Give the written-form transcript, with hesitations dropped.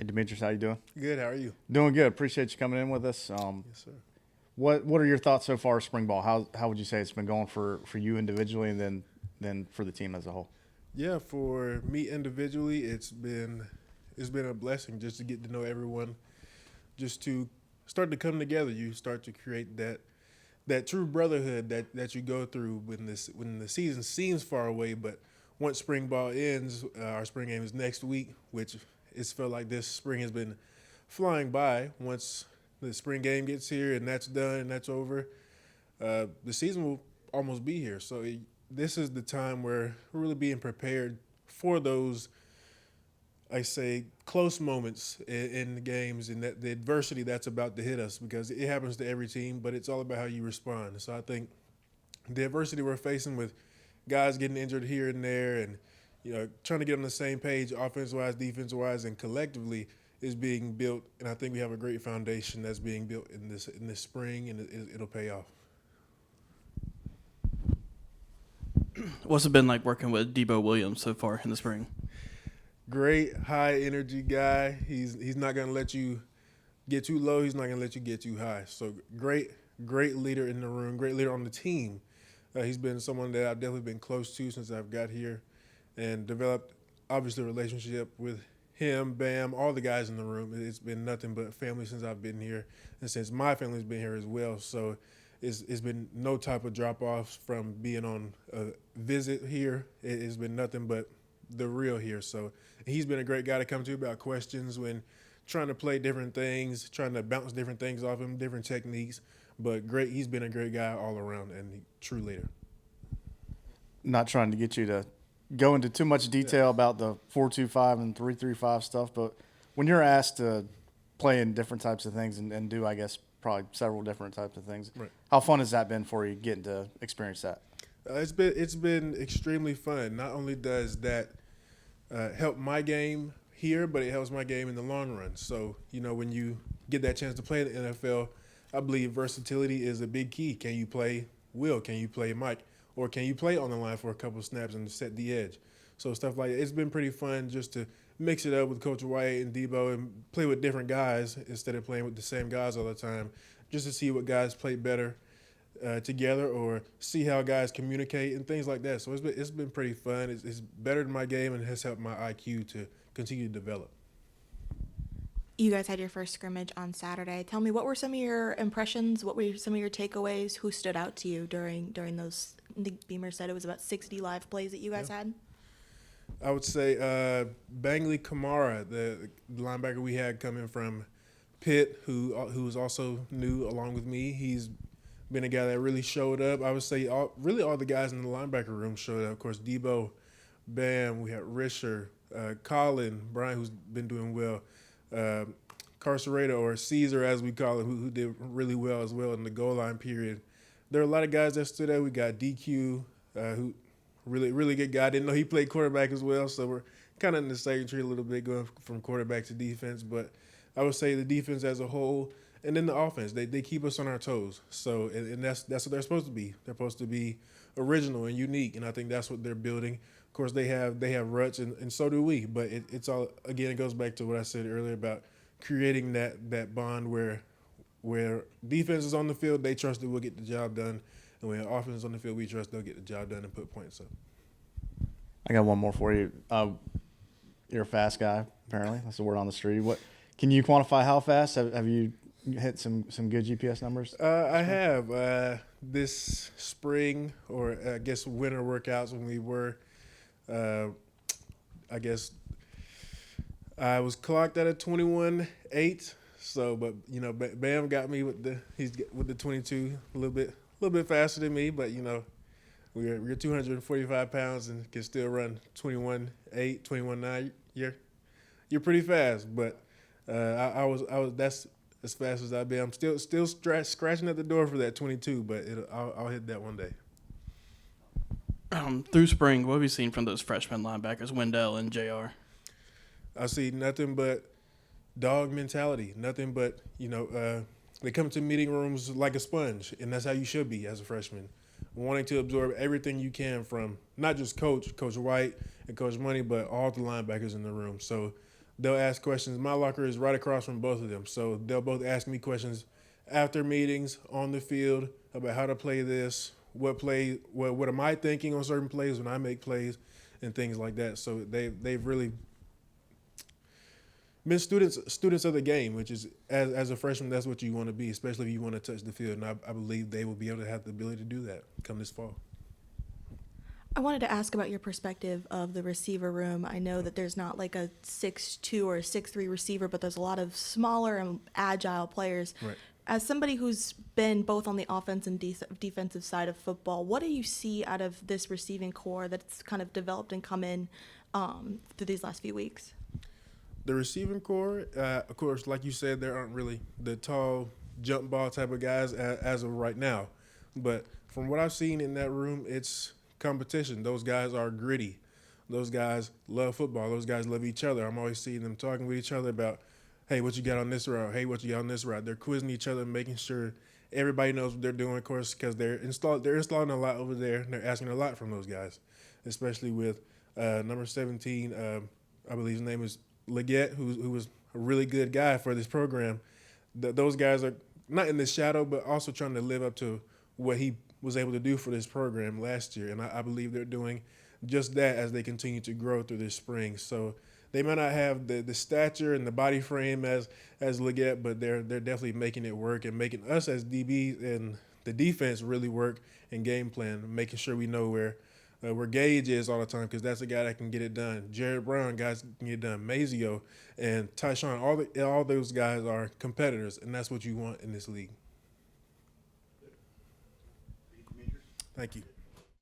Hey, Demetrius, how you doing? Good. How are you? Doing good. Appreciate you coming in with us. Yes, sir. What are your thoughts so far, spring ball? How would you say it's been going for you individually, and then for the team as a whole? Yeah, for me individually, it's been a blessing just to get to know everyone, just to start to come together. You start to create that true brotherhood that you go through when the season seems far away, but once spring ball ends, our spring game is next week, which it's felt like this spring has been flying by. Once the spring game gets here and that's done and that's over, the season will almost be here. So this is the time where we're really being prepared for those, I say, close moments in the games and that the adversity that's about to hit us, because it happens to every team, but it's all about how you respond. So I think the adversity we're facing with guys getting injured here and there, and trying to get on the same page, offense wise, defense wise, and collectively is being built. And I think we have a great foundation that's being built in this spring, and it'll pay off. What's it been like working with Deebo Williams so far in the spring? Great, high energy guy. He's not gonna let you get too low. He's not gonna let you get too high. So great leader in the room. Great leader on the team. He's been someone that I've definitely been close to since I've got here, and developed obviously a relationship with him, Bam, all the guys in the room. It's been nothing but family since I've been here, and since my family's been here as well. So it's been no type of drop offs from being on a visit here. It's been nothing but the real here. So he's been a great guy to come to about questions when trying to play different things, trying to bounce different things off him, different techniques. But great, he's been a great guy all around and a true leader. Not trying to get you to go into too much detail about the 4-2-5 and 3-3-5 stuff, but when you're asked to play in different types of things and do, I guess, probably several different types of things, Right. how fun has that been for you getting to experience that? It's been extremely fun. Not only does that help my game here, but it helps my game in the long run. So when you get that chance to play in the NFL, I believe versatility is a big key. Can you play Will? Can you play Mike? Or can you play on the line for a couple snaps and set the edge? So stuff like that. It's been pretty fun just to mix it up with Coach White and Deebo and play with different guys instead of playing with the same guys all the time, just to see what guys play better together, or see how guys communicate and things like that. So it's been pretty fun. It's better than my game and has helped my IQ to continue to develop. You guys had your first scrimmage on Saturday. Tell me, what were some of your impressions? What were some of your takeaways? Who stood out to you during those? I think Beamer said it was about 60 live plays that you guys had. I would say Bangley Kamara, the linebacker we had coming from Pitt, who was also new along with me. He's been a guy that really showed up. I would say all the guys in the linebacker room showed up. Of course, Deebo, Bam, we had Risher, Colin, Brian, who's been doing well, Carcerado, or Caesar as we call him, who did really well as well in the goal line period. There are a lot of guys that stood out. We got DQ, who really good guy. Didn't know he played quarterback as well, so we're kind of in the same tree a little bit, going from quarterback to defense. But I would say the defense as a whole, and then the offense, they keep us on our toes. So and that's what they're supposed to be. They're supposed to be original and unique, and I think that's what they're building. Of course, they have ruts, and so do we. But it's all, again, it goes back to what I said earlier about creating that bond where defense is on the field, they trust that we'll get the job done, and when offense is on the field, we trust they'll get the job done and put points up. I got one more for you. You're a fast guy, apparently. That's the word on the street. What can you quantify how fast? Have you hit some good GPS numbers? I have this spring, or I guess winter workouts when we were. I guess I was clocked at a 21.8. So, but Bam got me with the 22, a little bit faster than me. But we're 245 pounds and can still run 21.8, 21.9. You're pretty fast, but I was that's as fast as I've been. I'm still scratching at the door for that 22, but I'll hit that one day. Through spring, what have you seen from those freshman linebackers, Wendell and JR? I see nothing but dog mentality. Nothing but, they come to meeting rooms like a sponge, and that's how you should be as a freshman, wanting to absorb everything you can from not just Coach White and Coach Money, but all the linebackers in the room. So they'll ask questions. My locker is right across from both of them, so they'll both ask me questions after meetings on the field about how to play this, what am I thinking on certain plays when I make plays, and things like that. So they've really been students of the game, which is as a freshman, that's what you want to be, especially if you want to touch the field. And I believe they will be able to have the ability to do that come this fall. I wanted to ask about your perspective of the receiver room. I know that there's not like a 6'2" or a 6'3" receiver, but there's a lot of smaller and agile players. Right. As somebody who's been both on the offense and defensive side of football, what do you see out of this receiving core that's kind of developed and come in through these last few weeks? The receiving core, of course, like you said, there aren't really the tall jump ball type of guys as of right now. But from what I've seen in that room, it's competition. Those guys are gritty. Those guys love football. Those guys love each other. I'm always seeing them talking with each other about, hey, what you got on this route? Hey, what you got on this route? They're quizzing each other, making sure everybody knows what they're doing, of course, because they're installing a lot over there, and they're asking a lot from those guys, especially with number 17, I believe his name is Leggett, who was a really good guy for this program. Those guys are not in the shadow, but also trying to live up to what he was able to do for this program last year. And I believe they're doing just that as they continue to grow through this spring. So they might not have the stature and the body frame as Leggett, but they're definitely making it work and making us as DBs and the defense really work and game plan, making sure we know where Gage is all the time, because that's a guy that can get it done. Jared Brown, guys can get it done. Mazio and Tyshawn, all those guys are competitors, and that's what you want in this league. Thank you.